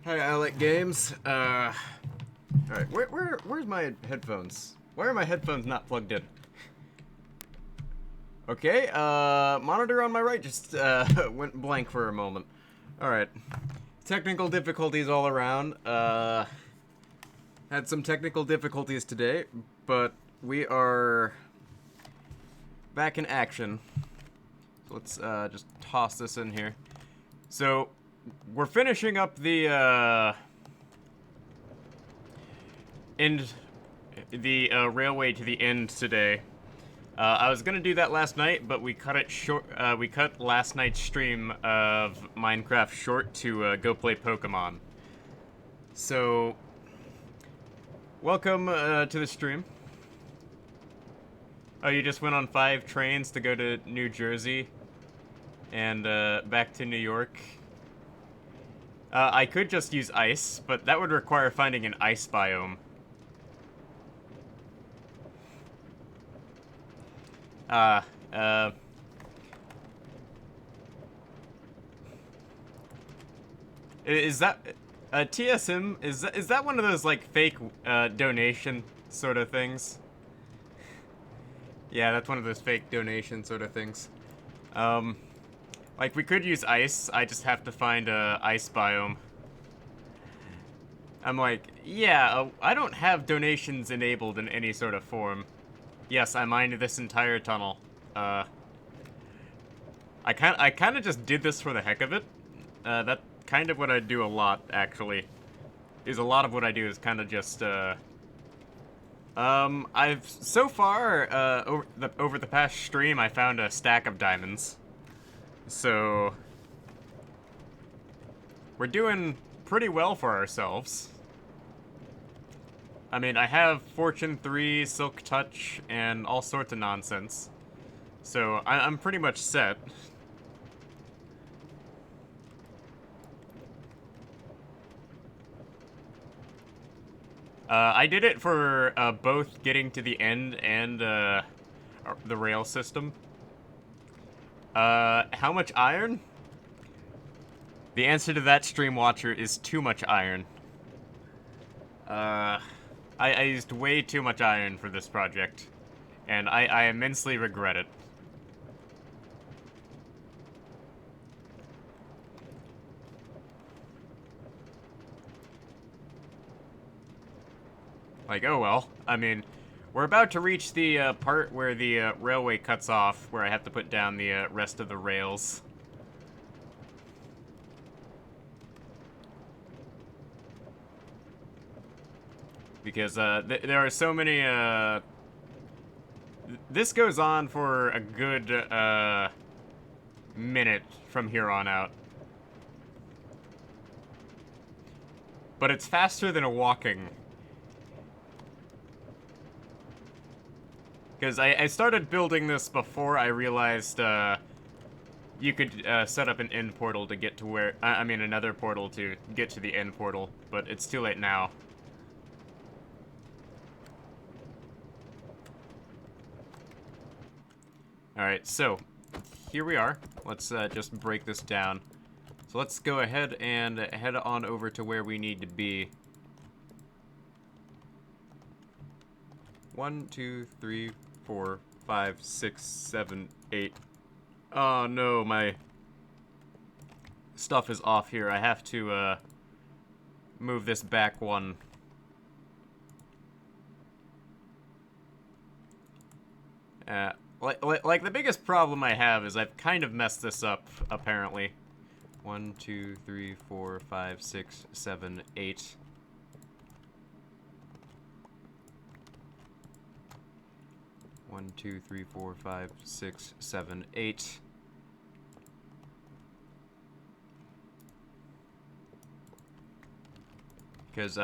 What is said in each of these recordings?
Hi, I like games. Alright, where's my headphones? Why are my headphones not plugged in? Okay, monitor on my right just, went blank for a moment. Alright. Technical difficulties all around. Had some technical difficulties today, but we are back in action. So let's, just toss this in here. So, we're finishing up the, railway to the end today. I was gonna do that last night, but we cut it short. We cut last night's stream of Minecraft short to go play Pokemon. So, welcome to the stream. Oh, you just went on 5 trains to go to New Jersey and back to New York. I could just use ice, but that would require finding an ice biome. Is that TSM? Is that one of those like fake donation sort of things? Yeah, that's one of those fake donation sort of things. Like we could use ice. I just have to find a ice biome. I'm like, yeah, I don't have donations enabled in any sort of form. Yes, I mined this entire tunnel. I kind of just did this for the heck of it. That kind of what I do a lot, actually. Is a lot of what I do is kind of just, I've, so far, over the past stream, I found a stack of diamonds. So, we're doing pretty well for ourselves. I mean, I have Fortune 3, Silk Touch, and all sorts of nonsense. So, I'm pretty much set. I did it for both getting to the end and the rail system. How much iron? The answer to that, stream watcher, is too much iron. I used way too much iron for this project, and I immensely regret it. Like, oh well. I mean, we're about to reach the part where the railway cuts off, where I have to put down the rest of the rails. Because there are so many... This goes on for a good minute from here on out. But it's faster than a walking. Because I started building this before I realized you could set up an end portal to get to where... I mean, another portal to get to the end portal, but it's too late now. Alright, so, here we are. Let's just break this down. So let's go ahead and head on over to where we need to be. 1, 2, 3, 4, 5, 6, 7, 8. Oh no, my stuff is off here. I have to move this back one. Like the biggest problem I have is I've kind of messed this up, apparently. 1, 2, 3, 4, 5, 6, 7, 8. One, 2, 3, 4, 5, 6, 7, 8. Because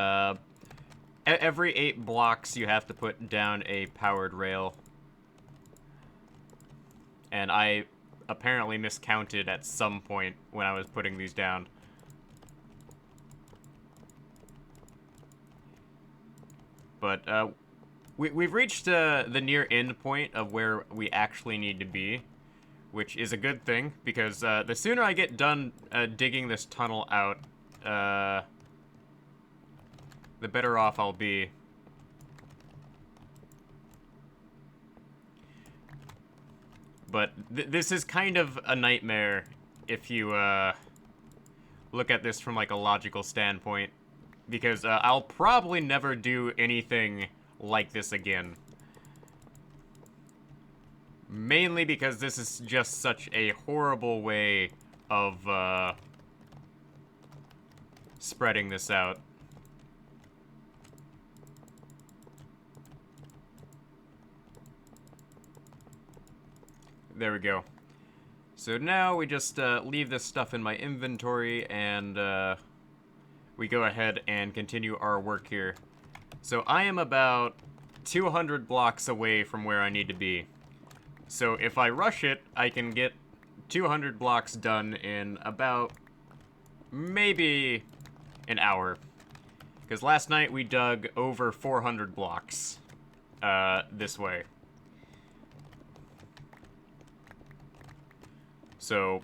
every 8 blocks you have to put down a powered rail. And I apparently miscounted at some point when I was putting these down. But we've reached the near end point of where we actually need to be, which is a good thing, because the sooner I get done digging this tunnel out, the better off I'll be. But this is kind of a nightmare if you look at this from like a logical standpoint, because I'll probably never do anything like this again. Mainly because this is just such a horrible way of spreading this out. There we go. So now we just leave this stuff in my inventory, and we go ahead and continue our work here. So I am about 200 blocks away from where I need to be. So if I rush it, I can get 200 blocks done in about maybe an hour. Because last night we dug over 400 blocks this way. So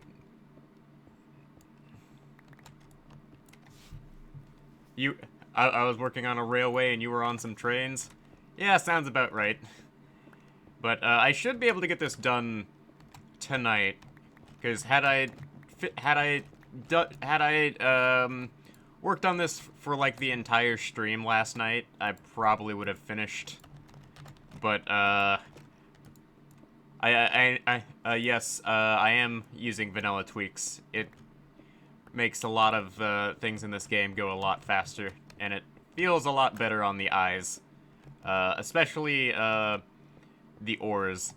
I was working on a railway and you were on some trains? Yeah, sounds about right. But I should be able to get this done tonight, because had I worked on this for like the entire stream last night, I probably would have finished. But yes, I am using vanilla tweaks. It makes a lot of things in this game go a lot faster, and it feels a lot better on the eyes, especially the ores.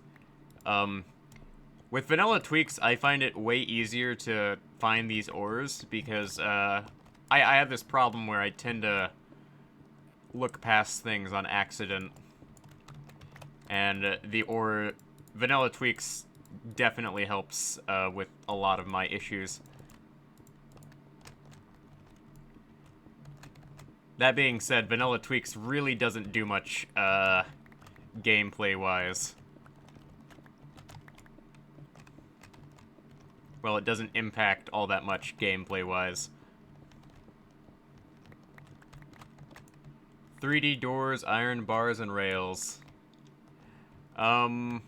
With vanilla tweaks, I find it way easier to find these ores, because I have this problem where I tend to look past things on accident, and vanilla tweaks definitely helps with a lot of my issues. That being said, vanilla tweaks really doesn't do much gameplay-wise. Well, it doesn't impact all that much gameplay-wise. 3D doors, iron bars, and rails. 2,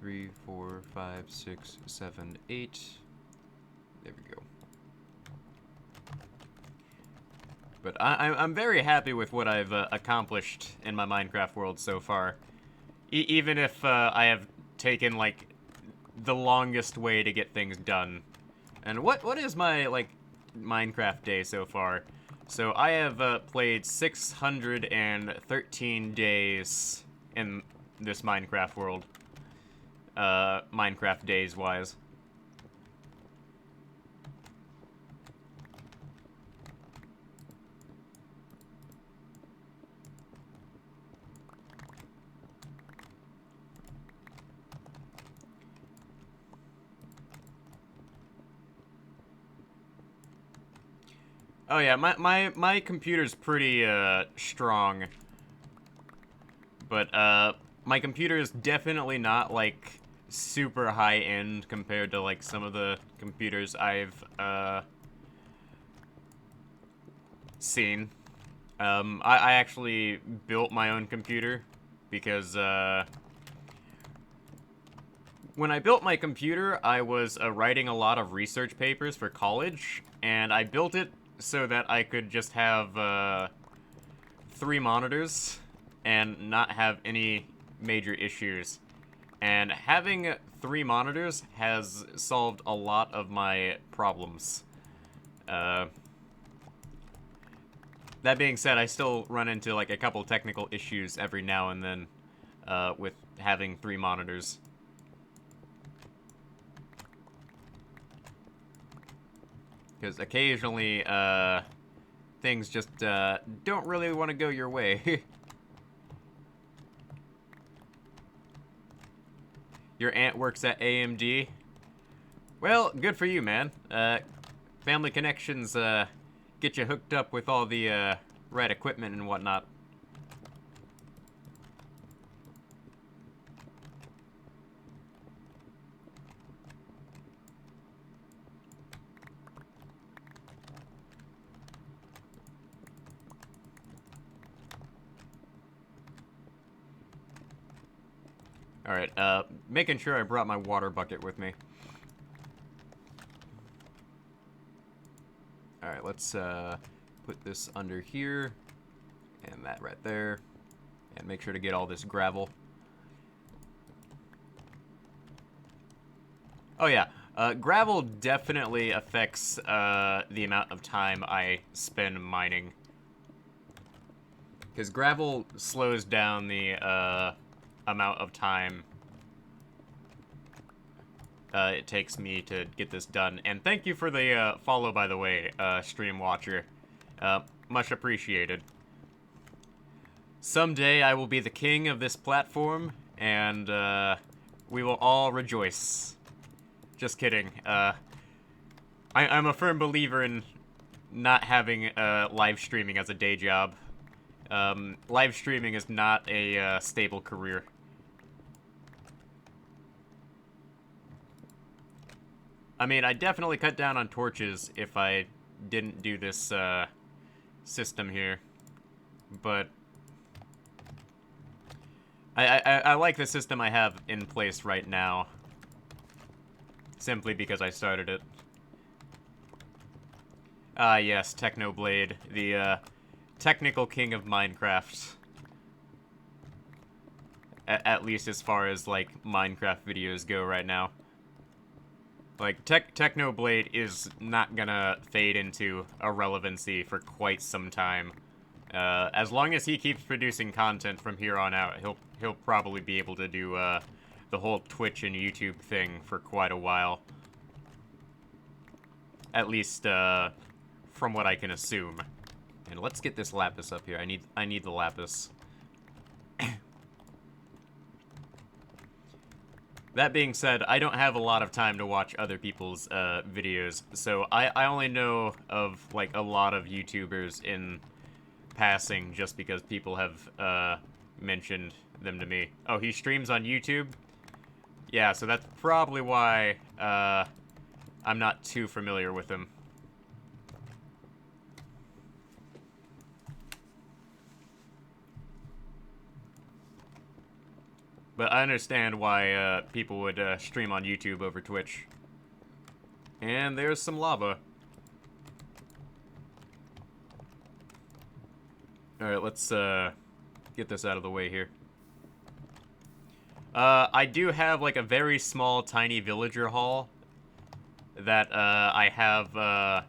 3, 4, 5, 6, 7, 8. There we go. But I'm very happy with what I've accomplished in my Minecraft world so far. Even if I have taken, like, the longest way to get things done. And what is my, like, Minecraft day so far? So I have played 613 days in this Minecraft world. Minecraft days-wise. Oh yeah, my computer's pretty strong. But my computer is definitely not like super high end compared to like some of the computers I've seen. I actually built my own computer because when I built my computer, I was writing a lot of research papers for college, and I built it so that I could just have 3 monitors and not have any major issues. And having 3 monitors has solved a lot of my problems. That being said, I still run into like a couple technical issues every now and then with having 3 monitors. Because occasionally, things just don't really want to go your way. Your aunt works at AMD? Well, good for you, man. Family connections get you hooked up with all the right equipment and whatnot. Alright, making sure I brought my water bucket with me. Alright, let's, put this under here, and that right there, and make sure to get all this gravel. Oh yeah, gravel definitely affects, the amount of time I spend mining. Because gravel slows down the, amount of time it takes me to get this done. And thank you for the follow, by the way, stream watcher. Much appreciated. Someday I will be the king of this platform, and we will all rejoice. Just kidding. I'm a firm believer in not having live streaming as a day job. Live streaming is not a stable career. I mean, I'd definitely cut down on torches if I didn't do this system here, but I like the system I have in place right now, simply because I started it. Ah, yes, Technoblade, the technical king of Minecraft. At least as far as, like, Minecraft videos go right now. Like, Technoblade is not gonna fade into irrelevancy for quite some time. As long as he keeps producing content from here on out, he'll probably be able to do, the whole Twitch and YouTube thing for quite a while. At least, from what I can assume. And let's get this lapis up here. I need the lapis. That being said, I don't have a lot of time to watch other people's videos, so I only know of, like, a lot of YouTubers in passing just because people have mentioned them to me. Oh, he streams on YouTube? Yeah, so that's probably why I'm not too familiar with him. But I understand why people would stream on YouTube over Twitch. And there's some lava. Alright, let's get this out of the way here. I do have, like, a very small, tiny villager hall that I have a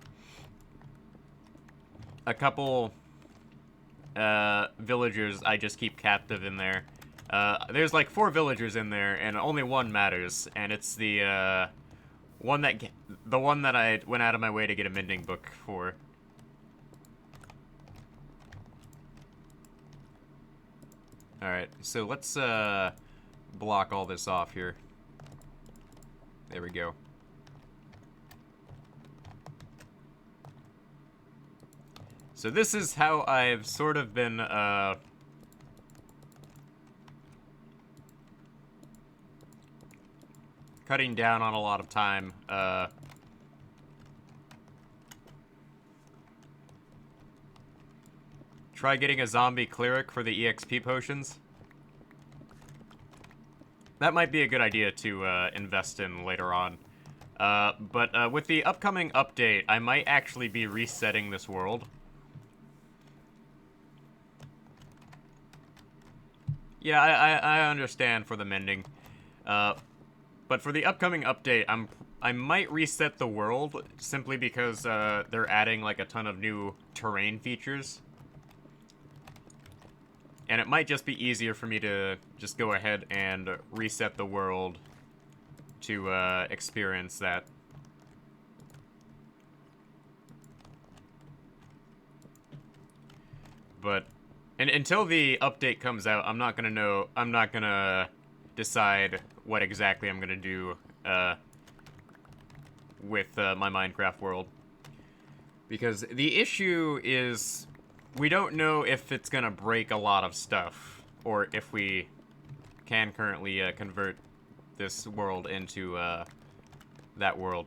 couple villagers I just keep captive in there. There's like 4 villagers in there, and only one matters, and it's the one that I went out of my way to get a mending book for. Alright, so let's block all this off here. There we go. So this is how I've sort of been cutting down on a lot of time. Try getting a zombie cleric for the EXP potions. That might be a good idea to invest in later on. But with the upcoming update, I might actually be resetting this world. Yeah, I understand for the mending. But for the upcoming update, I might reset the world simply because they're adding like a ton of new terrain features. And it might just be easier for me to just go ahead and reset the world to experience that. But until the update comes out, I'm not gonna decide what exactly I'm gonna do with my Minecraft world. Because the issue is, we don't know if it's gonna break a lot of stuff, or if we can currently convert this world into that world.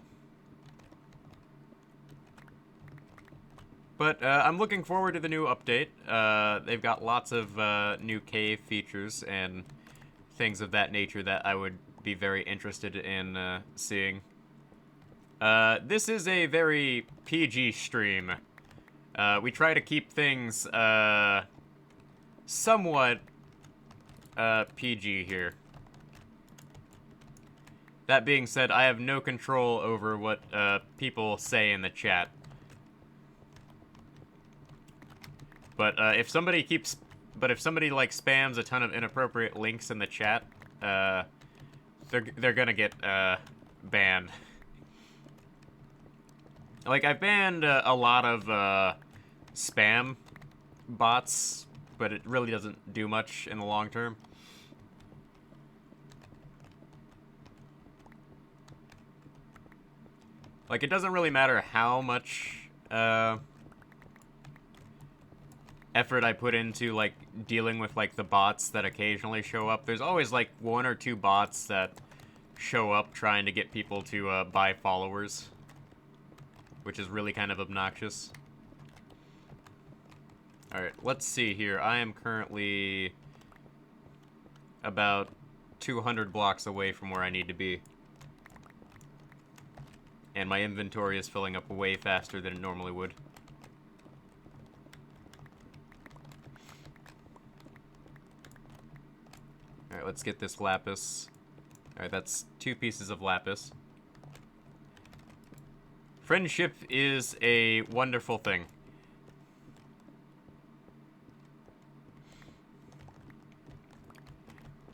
But I'm looking forward to the new update. They've got lots of new cave features and things of that nature that I would be very interested in seeing. This is a very PG stream. We try to keep things somewhat PG here. That being said, I have no control over what people say in the chat. But if somebody like spams a ton of inappropriate links in the chat, they're gonna get banned. Like, I've banned a lot of spam bots, but it really doesn't do much in the long term. Like, it doesn't really matter how much effort I put into, like, dealing with, like, the bots that occasionally show up. There's always, like, 1 or 2 bots that show up trying to get people to buy followers, which is really kind of obnoxious. Alright, let's see here. I am currently about 200 blocks away from where I need to be. And my inventory is filling up way faster than it normally would. Alright, let's get this lapis. Alright, that's 2 pieces of lapis. Friendship is a wonderful thing.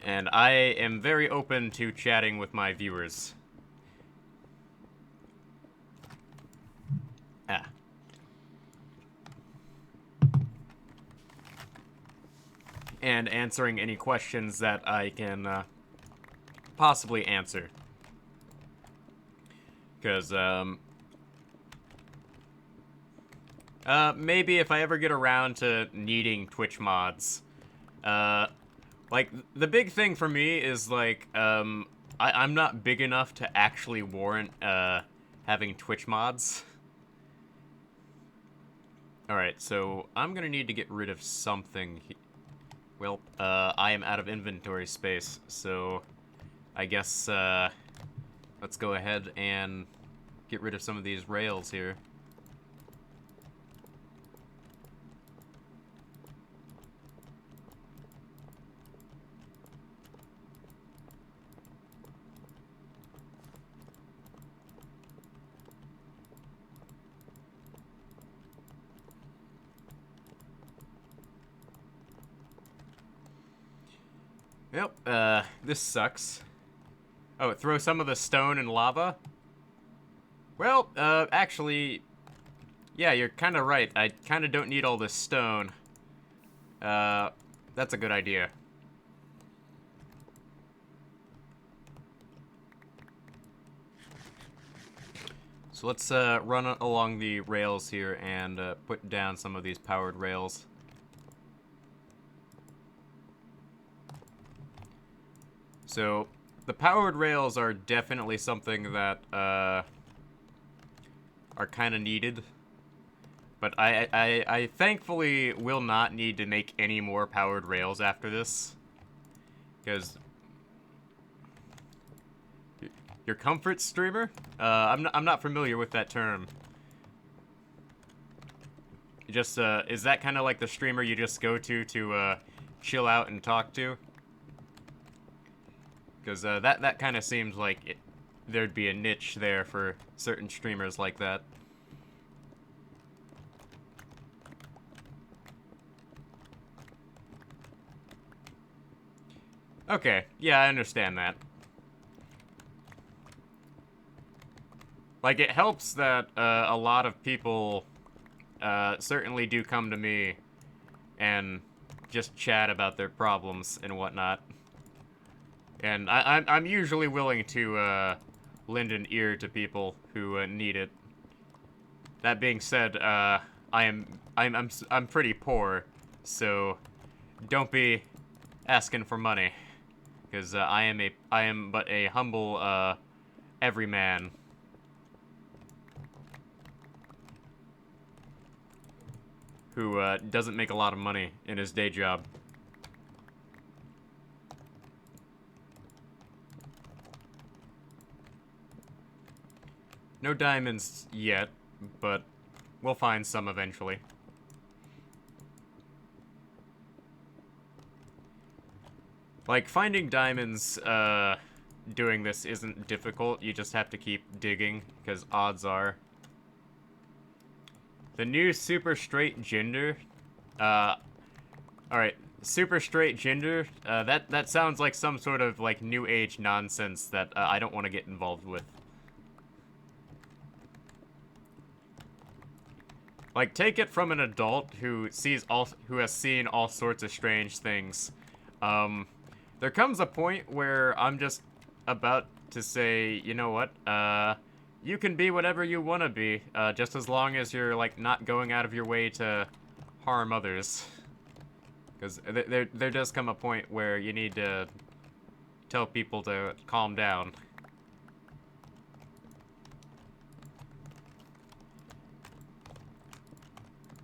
And I am very open to chatting with my viewers. And answering any questions that I can possibly answer. Because, maybe if I ever get around to needing Twitch mods. Like, the big thing for me is, like, I'm not big enough to actually warrant, having Twitch mods. Alright, so I'm gonna need to get rid of something. Well, I am out of inventory space, so I guess, let's go ahead and get rid of some of these rails here. Yep, this sucks. Oh, throw some of the stone and lava? Well, actually, yeah, you're kind of right. I kind of don't need all this stone. That's a good idea. So let's, run along the rails here and, put down some of these powered rails. So, the powered rails are definitely something that, are kind of needed. But I thankfully will not need to make any more powered rails after this. Because... Your comfort streamer? I'm not familiar with that term. Just, is that kind of like the streamer you just go to, chill out and talk to? Because, that kind of seems like there'd be a niche there for certain streamers like that. Okay, yeah, I understand that. Like, it helps that, a lot of people, certainly do come to me and just chat about their problems and whatnot. And I'm usually willing to, lend an ear to people who, need it. That being said, I'm pretty poor, so don't be asking for money. Because, I am but a humble, everyman. Who, doesn't make a lot of money in his day job. No diamonds yet, but we'll find some eventually. Like, finding diamonds, doing this isn't difficult. You just have to keep digging, because odds are. The new super straight gender, alright, super straight gender, that sounds like some sort of, like, new age nonsense that, I don't want to get involved with. Like, take it from an adult who has seen all sorts of strange things. There comes a point where I'm just about to say, you know what, you can be whatever you want to be, just as long as you're, like, not going out of your way to harm others. Because there does come a point where you need to tell people to calm down.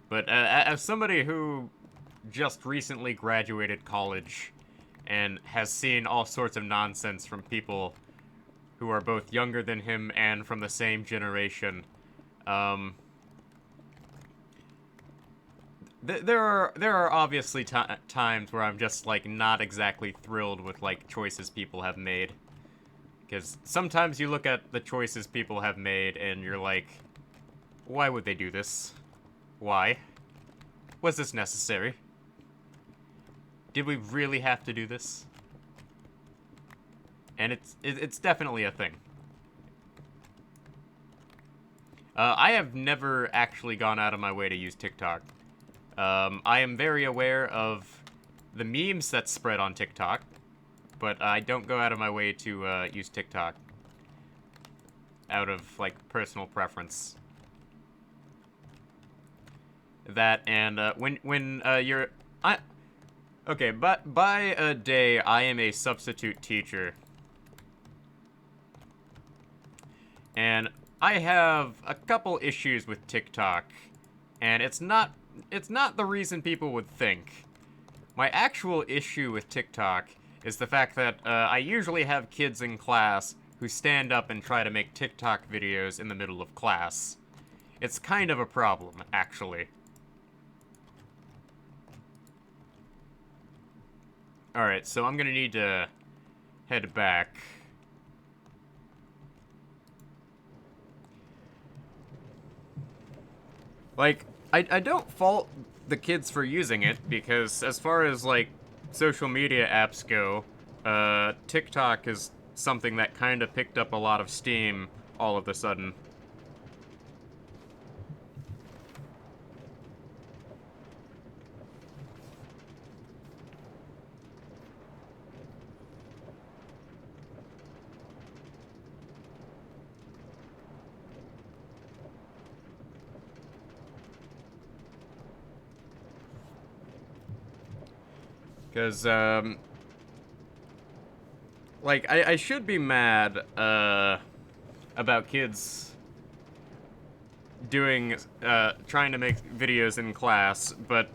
But as somebody who just recently graduated college and has seen all sorts of nonsense from people who are both younger than him and from the same generation, there are obviously times where I'm just, like, not exactly thrilled with, like, choices people have made. Because sometimes you look at the choices people have made and you're like, why would they do this? Why? Was this necessary? Did we really have to do this? And it's definitely a thing. I have never actually gone out of my way to use TikTok. I am very aware of the memes that spread on TikTok, but I don't go out of my way to use TikTok out of, like, personal preference. That and when you're okay, but by a day I am a substitute teacher, and I have a couple issues with TikTok, and it's not the reason people would think. My actual issue with TikTok is the fact that I usually have kids in class who stand up and try to make TikTok videos in the middle of class. It's kind of a problem, actually. Alright, so I'm gonna need to head back. Like, I don't fault the kids for using it, because as far as, like, social media apps go, TikTok is something that kind of picked up a lot of steam all of a sudden. Because, like, I should be mad, about kids doing, trying to make videos in class, but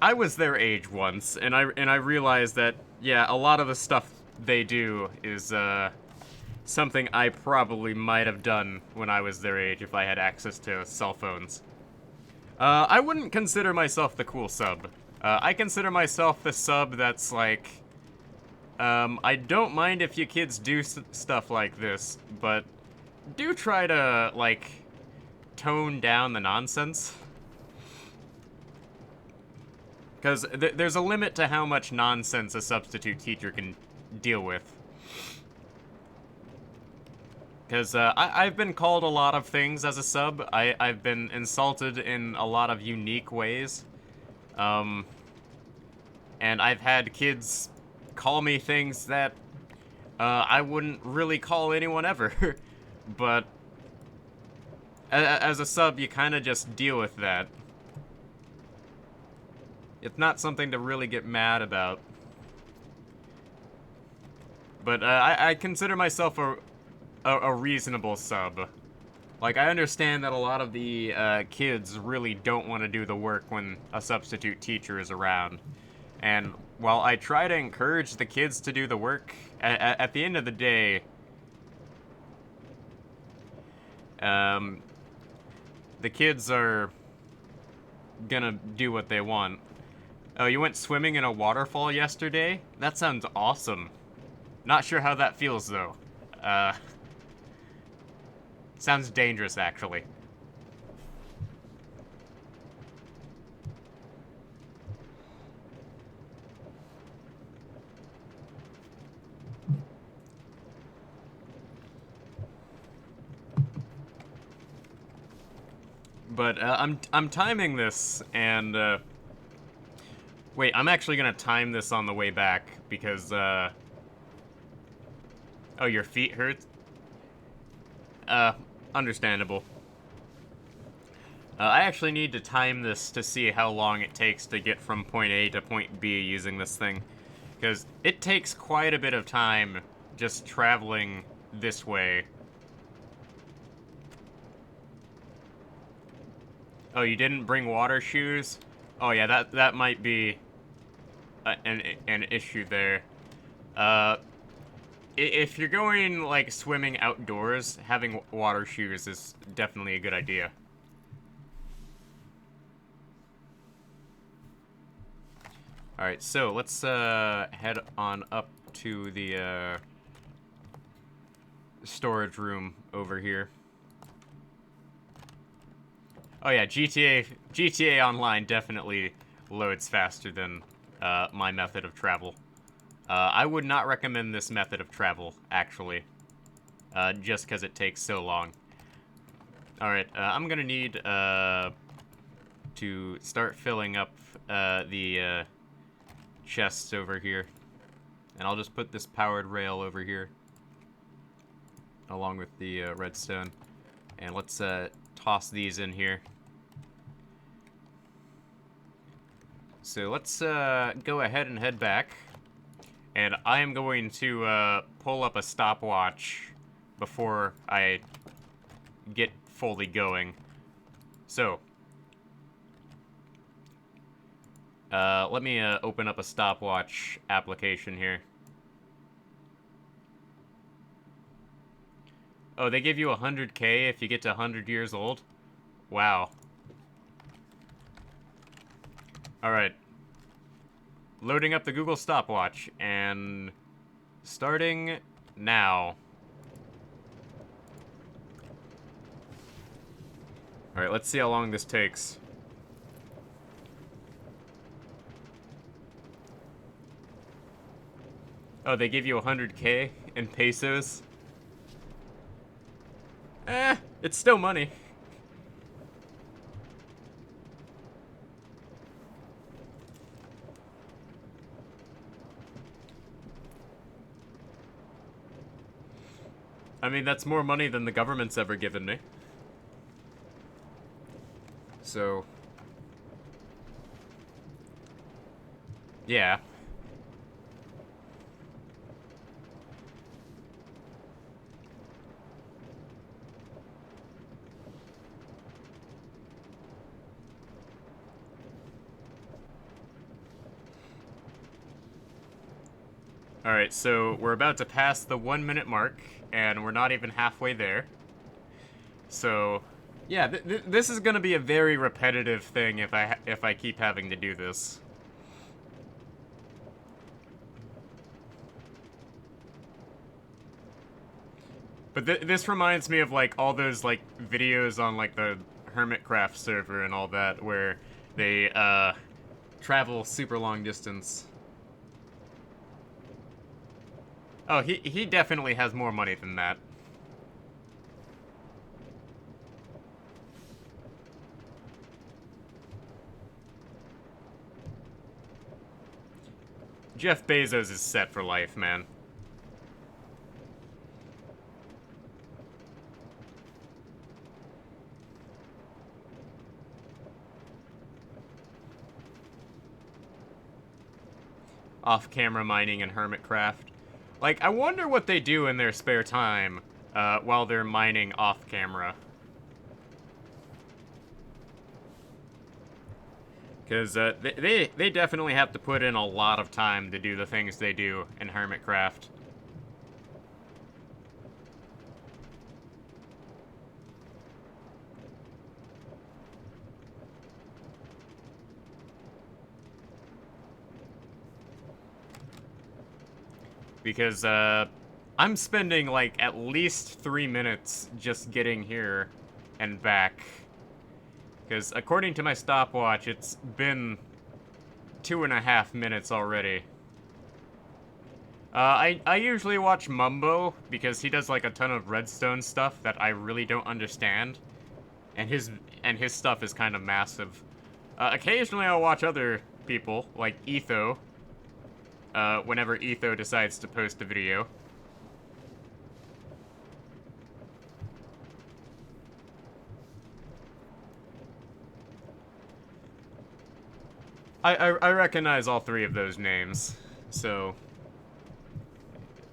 I was their age once, and I realized that, yeah, a lot of the stuff they do is, something I probably might have done when I was their age if I had access to cell phones. I wouldn't consider myself the cool sub. I consider myself the sub that's like, I don't mind if you kids do stuff like this, but do try to, like, tone down the nonsense. Because there's a limit to how much nonsense a substitute teacher can deal with. Because I've been called a lot of things as a sub. I've been insulted in a lot of unique ways. And I've had kids call me things that I wouldn't really call anyone ever. But as a sub, you kind of just deal with that. It's not something to really get mad about. But I consider myself a reasonable sub. Like, I understand that a lot of the kids really don't want to do the work when a substitute teacher is around. And while I try to encourage the kids to do the work, at the end of the day, Um, the kids are gonna do what they want. Oh, you went swimming in a waterfall yesterday? That sounds awesome. Not sure how that feels, though. Uh, sounds dangerous, actually. But I'm timing this, and wait, I'm actually gonna time this on the way back because oh, your feet hurt. Uh, Understandable. I actually need to time this to see how long it takes to get from point A to point B using this thing, because it takes quite a bit of time just traveling this way. Oh, you didn't bring water shoes? Oh yeah, that might be an issue there. Uh, if you're going like swimming outdoors, having water shoes is definitely a good idea. All right, so let's head on up to the storage room over here. Oh yeah, GTA Online definitely loads faster than my method of travel. I would not recommend this method of travel, actually, just because it takes so long. Alright, I'm gonna need to start filling up the chests over here. And I'll just put this powered rail over here, along with the redstone. And let's toss these in here. So let's go ahead and head back. And I am going to pull up a stopwatch before I get fully going. So, let me open up a stopwatch application here. Oh, they give you 100K if you get to 100 years old? Wow. Alright. Loading up the Google stopwatch, and starting now. Alright, let's see how long this takes. Oh, they give you 100K in pesos? It's still money. I mean, that's more money than the government's ever given me. So, yeah. Alright, so we're about to pass the 1 minute mark, and we're not even halfway there. So, yeah, this is gonna be a very repetitive thing if I keep having to do this. But this reminds me of like all those like videos on like the Hermitcraft server and all that where they travel super long distance. Oh, he definitely has more money than that. Jeff Bezos is set for life, man. Off-camera mining and Hermitcraft. Like, I wonder what they do in their spare time while they're mining off-camera. Because they definitely have to put in a lot of time to do the things they do in Hermitcraft. Because, I'm spending, like, at least 3 minutes just getting here and back. Because, according to my stopwatch, it's been 2.5 minutes already. I usually watch Mumbo, because he does, like, a ton of redstone stuff that I really don't understand. And his stuff is kind of massive. Occasionally I'll watch other people, like Etho, whenever Etho decides to post a video. I recognize all three of those names, so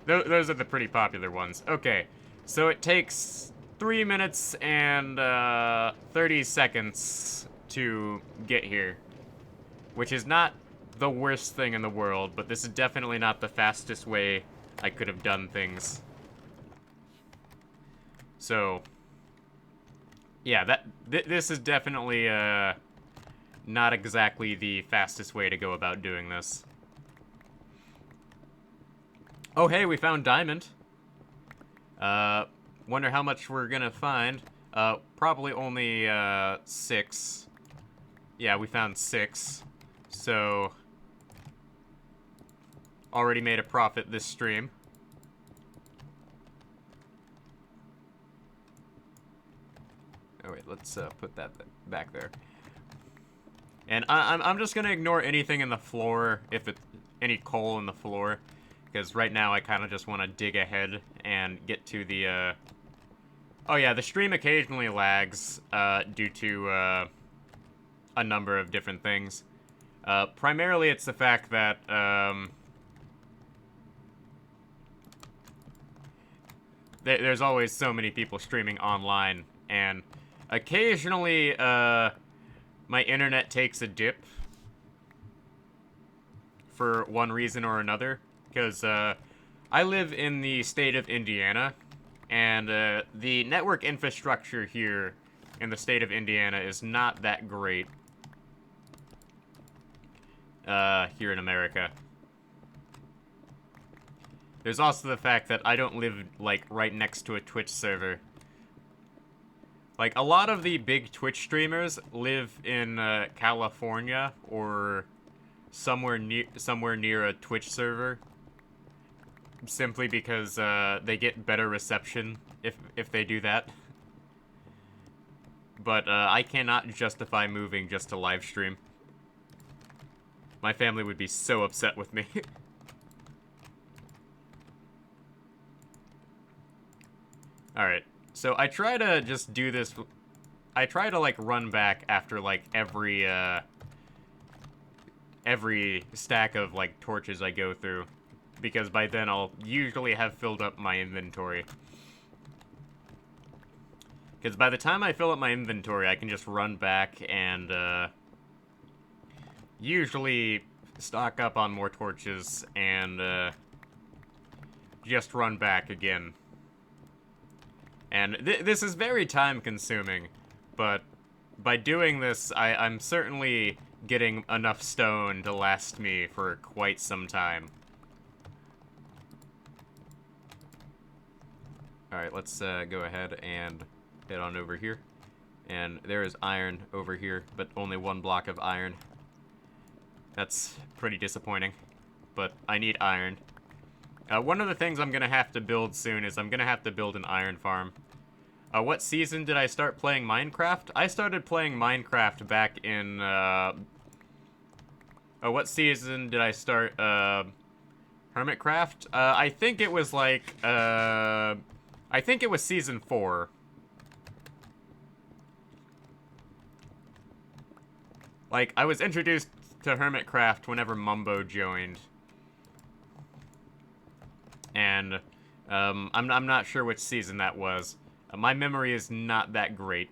those are the pretty popular ones. Okay, so it takes 3 minutes and 30 seconds to get here, which is not the worst thing in the world, but this is definitely not the fastest way I could have done things. So, yeah, this is definitely not exactly the fastest way to go about doing this. Oh, hey, we found diamond. Wonder how much we're gonna find. Probably only 6. Yeah, we found 6. So, already made a profit this stream. Oh wait, let's put that back there. And I'm just gonna ignore anything in the floor, if it's any coal in the floor, because right now I kind of just want to dig ahead and get to the. Oh yeah, the stream occasionally lags due to a number of different things. Primarily, it's the fact that there's always so many people streaming online, and occasionally my internet takes a dip for one reason or another, because I live in the state of Indiana, and the network infrastructure here in the state of Indiana is not that great here in America. There's also the fact that I don't live, like, right next to a Twitch server. Like, a lot of the big Twitch streamers live in California or somewhere near a Twitch server, simply because they get better reception if they do that. But I cannot justify moving just to live stream. My family would be so upset with me. Alright, so I try to just do this. I try to, like, run back after, like, every stack of, like, torches I go through, because by then I'll usually have filled up my inventory. Because by the time I fill up my inventory, I can just run back and usually stock up on more torches and just run back again. And this is very time-consuming, but by doing this, I'm certainly getting enough stone to last me for quite some time. Alright, let's go ahead and head on over here. And there is iron over here, but only 1 block of iron. That's pretty disappointing, but I need iron. One of the things I'm going to have to build soon is I'm going to have to build an iron farm. What season did I start playing Minecraft? I started playing Minecraft back in, what season did I start, Hermitcraft? I think it was like, I think it was season 4. Like, I was introduced to Hermitcraft whenever Mumbo joined. And, I'm not sure which season that was. My memory is not that great.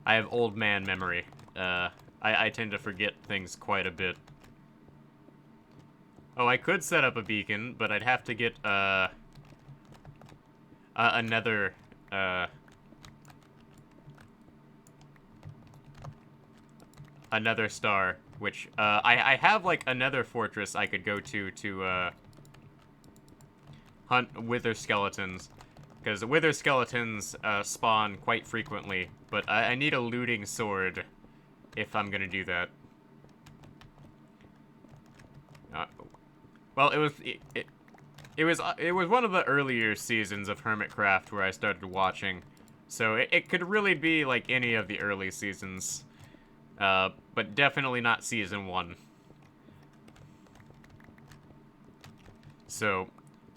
I have old man memory. I tend to forget things quite a bit. Oh, I could set up a beacon, but I'd have to get, another, another star. which, I have, like, another fortress I could go to hunt wither skeletons. Because wither skeletons, spawn quite frequently, but I need a looting sword if I'm gonna do that. Well, it was one of the earlier seasons of Hermitcraft where I started watching, so it could really be like any of the early seasons, but definitely not season 1. So,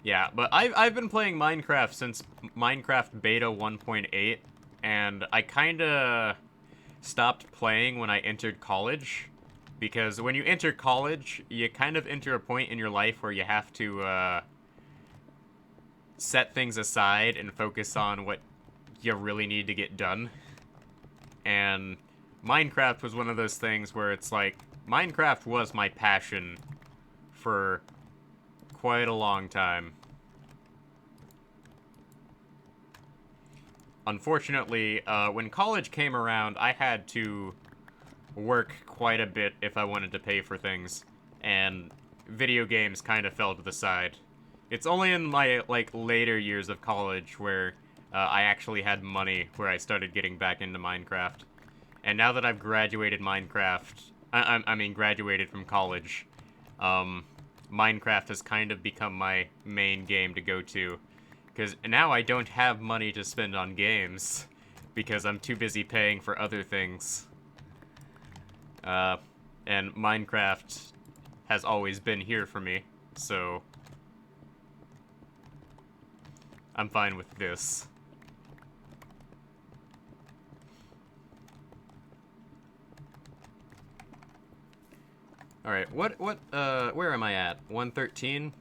yeah, but I've been playing Minecraft since Minecraft Beta 1.8, and I kinda stopped playing when I entered college. Because when you enter college, you kind of enter a point in your life where you have to set things aside and focus on what you really need to get done. And Minecraft was one of those things where it's like, Minecraft was my passion for quite a long time. Unfortunately, when college came around, I had to work quite a bit if I wanted to pay for things, and video games kind of fell to the side. It's only in my, like, later years of college where I actually had money where I started getting back into Minecraft. And now that I've graduated graduated from college, Minecraft has kind of become my main game to go to. Because now I don't have money to spend on games, because I'm too busy paying for other things. And Minecraft has always been here for me, so I'm fine with this. Alright, where am I at? 113?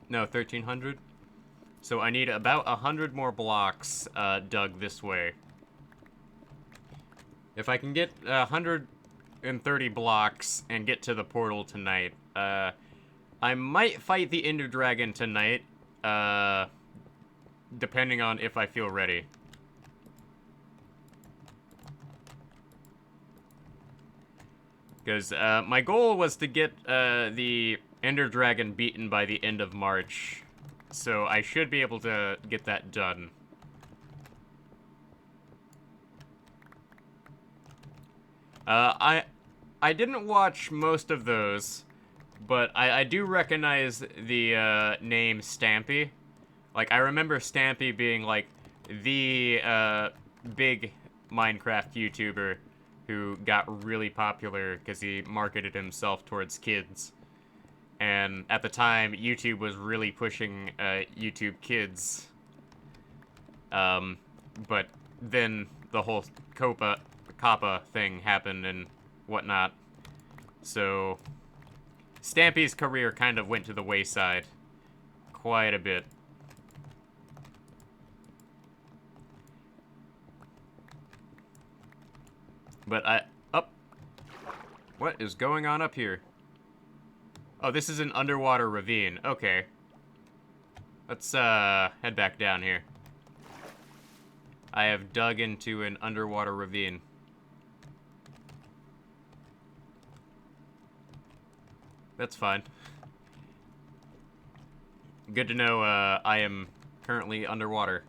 No, 1300? So I need about 100 more blocks, dug this way. If I can get 130 blocks and get to the portal tonight, I might fight the Ender Dragon tonight, depending on if I feel ready. Because my goal was to get the Ender Dragon beaten by the end of March, so I should be able to get that done. I didn't watch most of those, but I do recognize the name Stampy. Like, I remember Stampy being, like, the big Minecraft YouTuber who got really popular because he marketed himself towards kids. And at the time, YouTube was really pushing YouTube Kids. But then the whole Kappa thing happened and whatnot. So Stampy's career kind of went to the wayside quite a bit. But what is going on up here? Oh, this is an underwater ravine. Okay. Let's head back down here. I have dug into an underwater ravine. That's fine. Good to know I am currently underwater.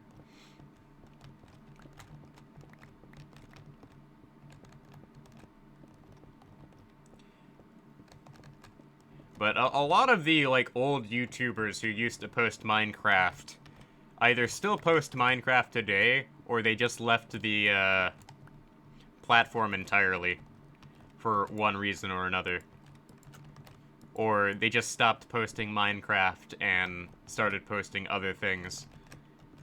But a lot of the, like, old YouTubers who used to post Minecraft either still post Minecraft today, or they just left the platform entirely for one reason or another. Or they just stopped posting Minecraft and started posting other things.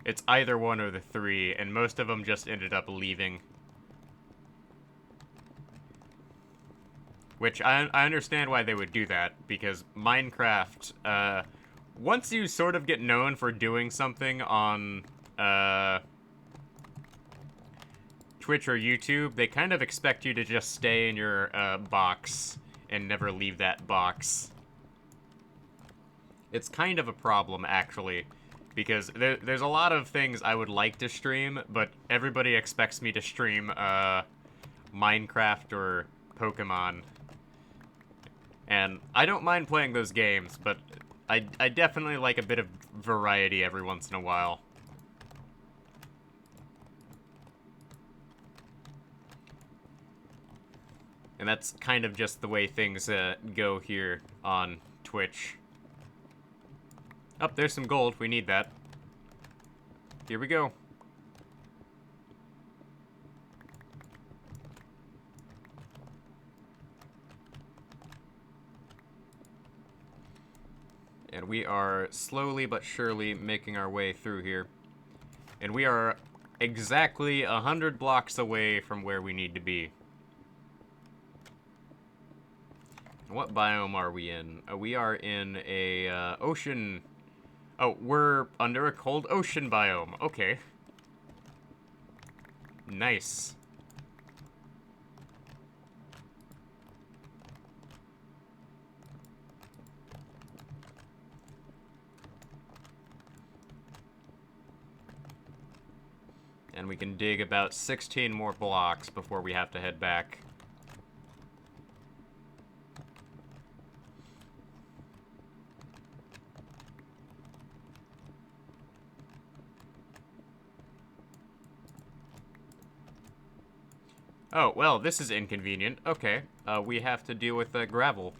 It's either one or the three, and most of them just ended up leaving. Which, I understand why they would do that, because Minecraft, once you sort of get known for doing something on, Twitch or YouTube, they kind of expect you to just stay in your, box and never leave that box. It's kind of a problem, actually, because there's a lot of things I would like to stream, but everybody expects me to stream, Minecraft or Pokemon. And I don't mind playing those games, but I definitely like a bit of variety every once in a while. And that's kind of just the way things go here on Twitch. Oh, there's some gold. We need that. Here we go. And we are slowly but surely making our way through here. And we are exactly 100 blocks away from where we need to be. What biome are we in? We are in a ocean. Oh, we're under a cold ocean biome. Okay. Nice. And we can dig about 16 more blocks before we have to head back. Oh, well, this is inconvenient. Okay, we have to deal with gravel.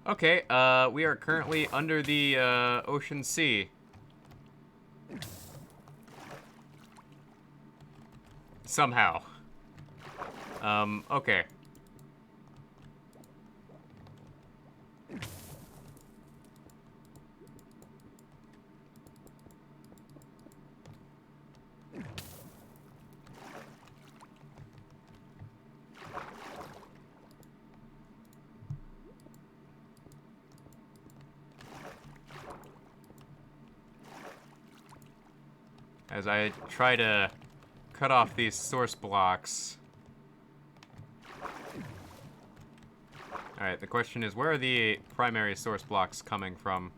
Okay, we are currently under the ocean sea. Somehow. Okay. As I try to cut off these source blocks. Alright, the question is, where are the primary source blocks coming from?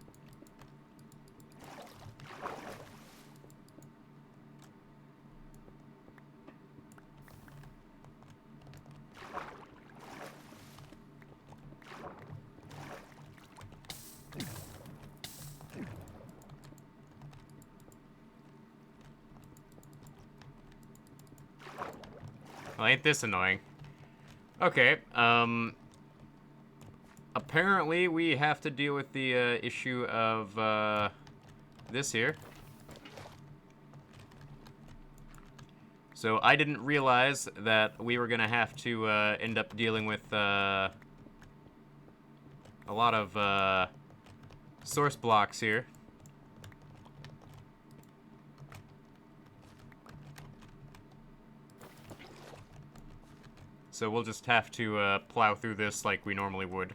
Well, ain't this annoying. Okay, apparently we have to deal with the issue of this here. So I didn't realize that we were gonna have to end up dealing with a lot of source blocks here. So we'll just have to plow through this like we normally would.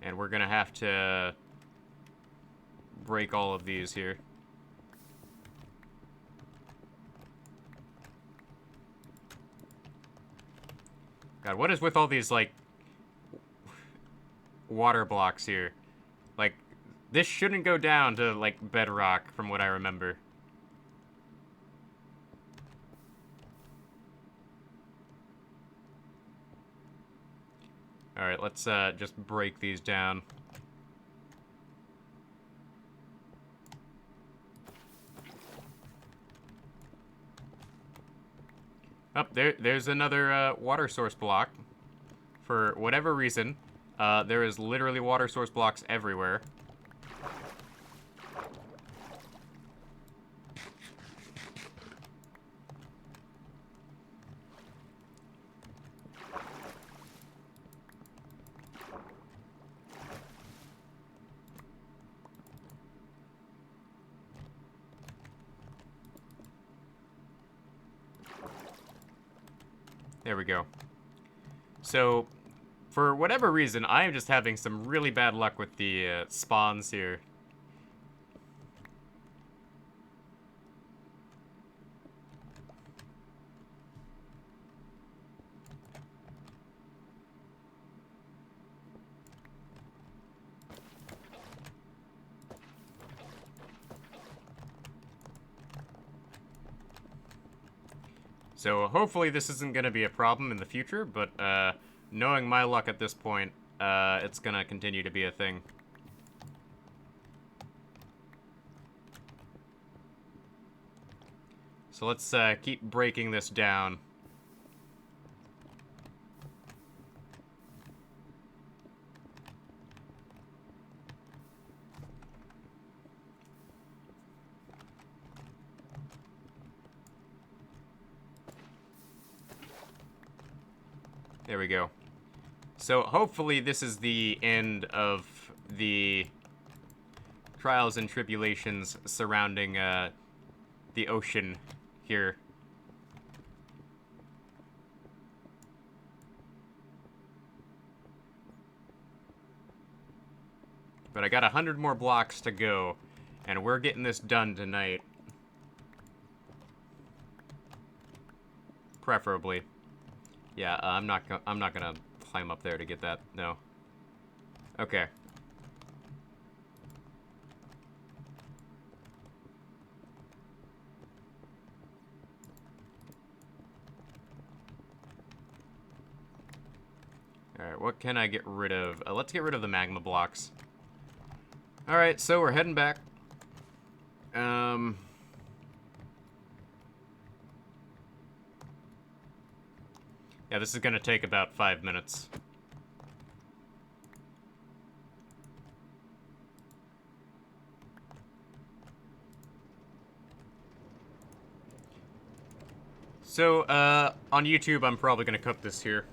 And we're gonna have to break all of these here. God, what is with all these, like, water blocks here? Like, this shouldn't go down to, like, bedrock, from what I remember. Alright, let's just break these down. Oh, there's another water source block. For whatever reason, there is literally water source blocks everywhere. There we go. So, For whatever reason, I am just having some really bad luck with the spawns here. So hopefully this isn't going to be a problem in the future, but knowing my luck at this point, it's going to continue to be a thing. So let's keep breaking this down. There we go. So hopefully this is the end of the trials and tribulations surrounding the ocean here. But I got 100 more blocks to go, and we're getting this done tonight. Preferably. Yeah, I'm not gonna climb up there to get that. No. Okay. Alright, what can I get rid of? Let's get rid of the magma blocks. Alright, so we're heading back. Yeah, this is gonna take about 5 minutes. So, on YouTube, I'm probably gonna cut this here.